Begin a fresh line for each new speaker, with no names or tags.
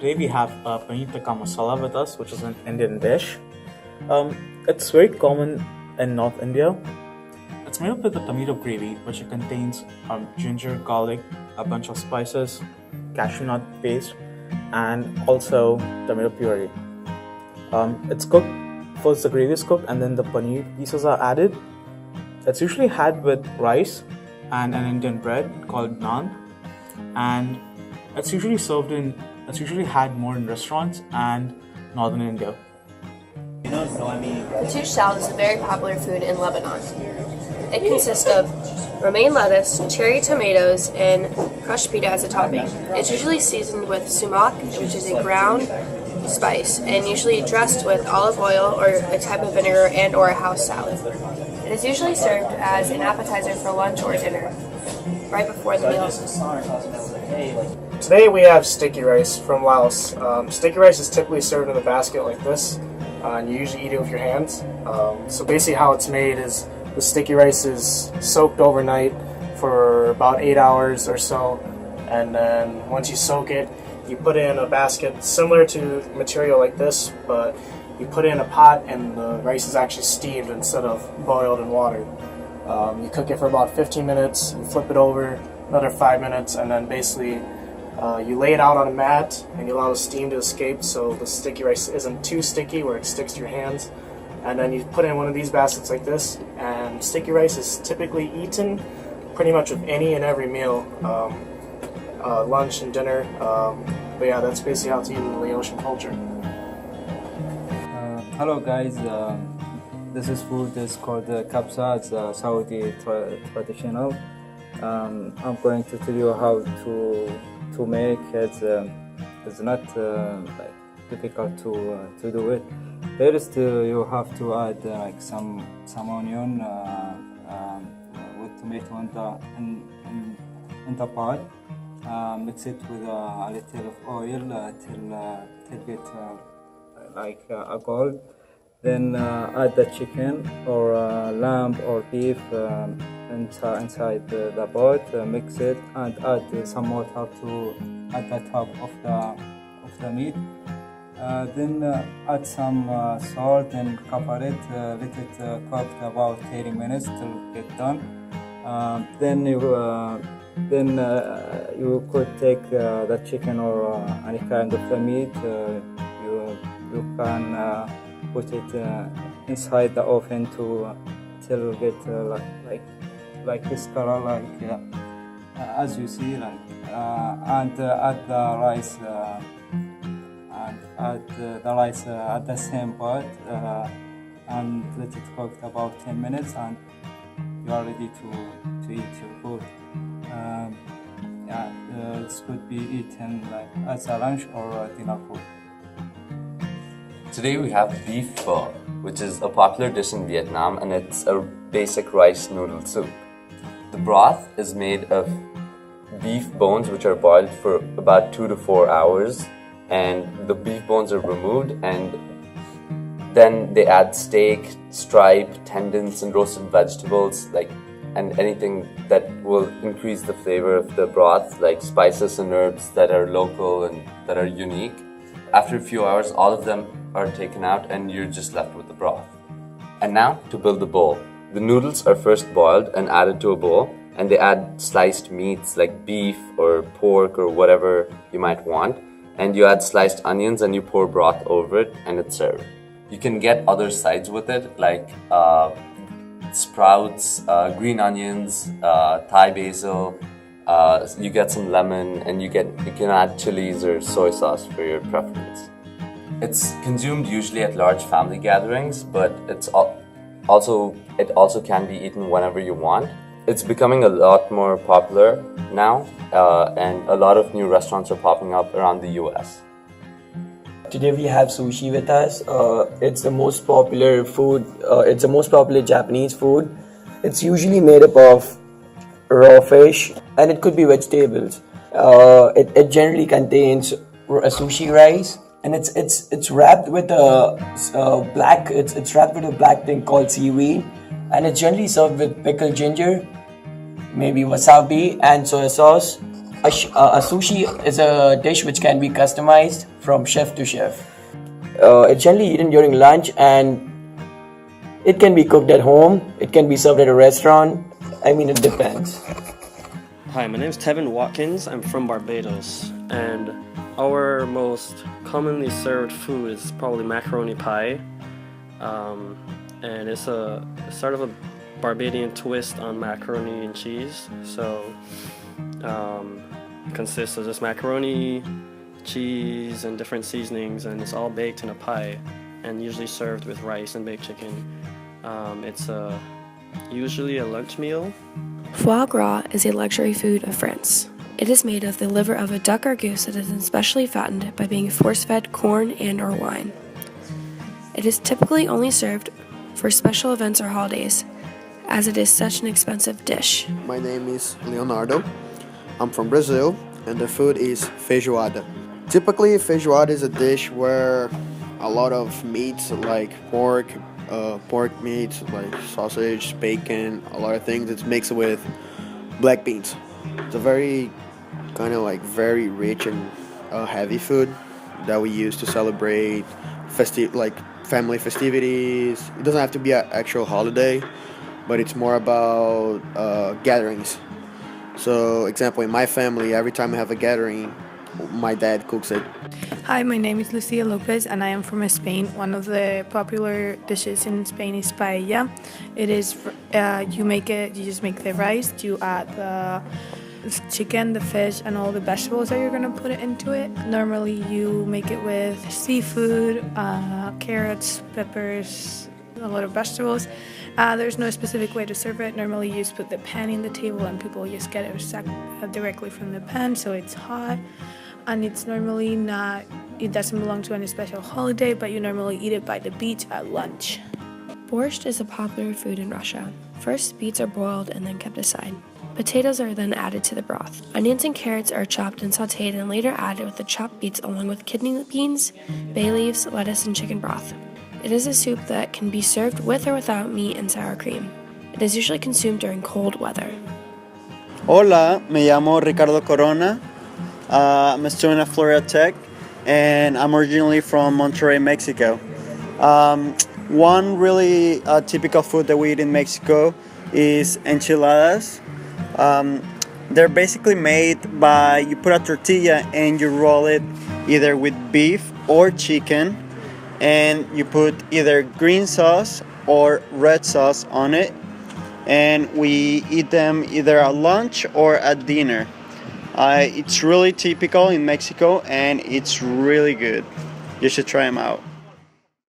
Today we have paneer tikka masala with us, which is an Indian dish. It's very common in North India. It's made up with a tomato gravy, which contains ginger, garlic, a bunch of spices, cashew nut paste, and also tomato puree. It's cooked. First, the gravy is cooked, and then the paneer pieces are added. It's usually had with rice and an Indian bread called naan, and it's usually had more in restaurants and northern India.
Fatouche salad is a very popular food in Lebanon. It consists of romaine lettuce, cherry tomatoes, and crushed pita as a topping. It's usually seasoned with sumac, which is a ground spice, and usually dressed with olive oil or a type of vinegar and or a house salad. It is usually served as an appetizer for lunch or dinner, right before the meal.
Today we have sticky rice from Laos. Sticky rice is typically served in a basket like this, and you usually eat it with your hands. So basically how it's made is the sticky rice is soaked overnight for about 8 hours or so, and then once you soak it, you put it in a basket similar to material like this, but you put it in a pot and the rice is actually steamed instead of boiled in water. You cook it for about 15 minutes, you flip it over another 5 minutes, and then basically you lay it out on a mat and you allow the steam to escape so the sticky rice isn't too sticky where it sticks to your hands. And then you put it in one of these baskets like this, and sticky rice is typically eaten pretty much with any and every meal, lunch and dinner. But yeah, that's basically how it's eaten in the Laotian culture.
Hello guys, this food is called kabsa. It's a Saudi traditional. I'm going to tell you how to make it. It's not like difficult to do it. First, you have to add like some onion with tomato in the pot. Mix it with a little of oil till get like a gold. Then add the chicken or lamb or beef inside the pot. Mix it and add some water at the top of the meat. Then add some salt and cover it. Let it cook about 30 minutes till get done. Then you could take the chicken or any kind of the meat. You can put it inside the oven till get like this color, as you see, and add the rice. Add the rice at the same pot and let it cook about 10 minutes, and you are ready to eat your food. This could be eaten like as a lunch or a dinner food.
Today we have beef pho, which is a popular dish in Vietnam, and it's a basic rice noodle soup. The broth is made of beef bones which are boiled for about 2 to 4 hours, and the beef bones are removed, and then they add steak, stripe, tendons, and roasted vegetables, and anything that will increase the flavor of the broth, like spices and herbs that are local and that are unique. After a few hours, all of them are taken out and you're just left with the broth. And now to build the bowl. The noodles are first boiled and added to a bowl, and they add sliced meats like beef or pork or whatever you might want. And you add sliced onions and you pour broth over it, and it's served. You can get other sides with it, like sprouts, green onions, Thai basil. You get some lemon, and you can add chilies or soy sauce for your preference. It's consumed usually at large family gatherings, but it also can be eaten whenever you want. It's becoming a lot more popular now, and a lot of new restaurants are popping up around the US.
Today we have sushi with us. It's the most popular food. It's the most popular Japanese food. It's usually made up of raw fish, and it could be vegetables. It generally contains a sushi rice, and it's wrapped with it's wrapped with a black thing called seaweed, and it's generally served with pickled ginger, maybe wasabi and soy sauce. A sushi is a dish which can be customized from chef to chef. It's generally eaten during lunch, and it can be cooked at home. It can be served at a restaurant. I mean, it depends.
Hi, my name is Tevin Watkins. I'm from Barbados, and our most commonly served food is probably macaroni pie, and it's a sort of a Barbadian twist on macaroni and cheese. So it consists of just macaroni, cheese, and different seasonings, and it's all baked in a pie and usually served with rice and baked chicken. It's usually a lunch meal.
Foie gras is a luxury food of France. It is made of the liver of a duck or goose that has been specially fattened by being force-fed corn and or wine. It is typically only served for special events or holidays, as it is such an expensive dish.
My name is Leonardo. I'm from Brazil, and the food is feijoada. Typically, feijoada is a dish where a lot of meats like pork meat, like sausage, bacon, a lot of things. It's mixed with black beans. It's a very kind of like very rich and heavy food that we use to celebrate family festivities. It doesn't have to be an actual holiday, but it's more about gatherings. So, example, in my family, every time we have a gathering, my dad cooks it.
Hi, my name is Lucia Lopez and I am from Spain. One of the popular dishes in Spain is paella. It is, you just make the rice, you add the chicken, the fish, and all the vegetables that you're gonna put it into it. Normally you make it with seafood, carrots, peppers, a lot of vegetables. There's no specific way to serve it. Normally you just put the pan in the table and people just get it directly from the pan, so it's hot. And it's normally not, it doesn't belong to any special holiday, but you normally eat it by the beach at lunch.
Borscht is a popular food in Russia. First, beets are boiled and then kept aside. Potatoes are then added to the broth. Onions and carrots are chopped and sautéed and later added with the chopped beets along with kidney beans, bay leaves, lettuce, and chicken broth. It is a soup that can be served with or without meat and sour cream. It is usually consumed during cold weather.
Hola, me llamo Ricardo Corona. I'm a student at Florida Tech, and I'm originally from Monterrey, Mexico. One really typical food that we eat in Mexico is enchiladas. They're basically made by, you put a tortilla and you roll it either with beef or chicken, and you put either green sauce or red sauce on it, and we eat them either at lunch or at dinner. It's really typical in Mexico and it's really good. You should try them out.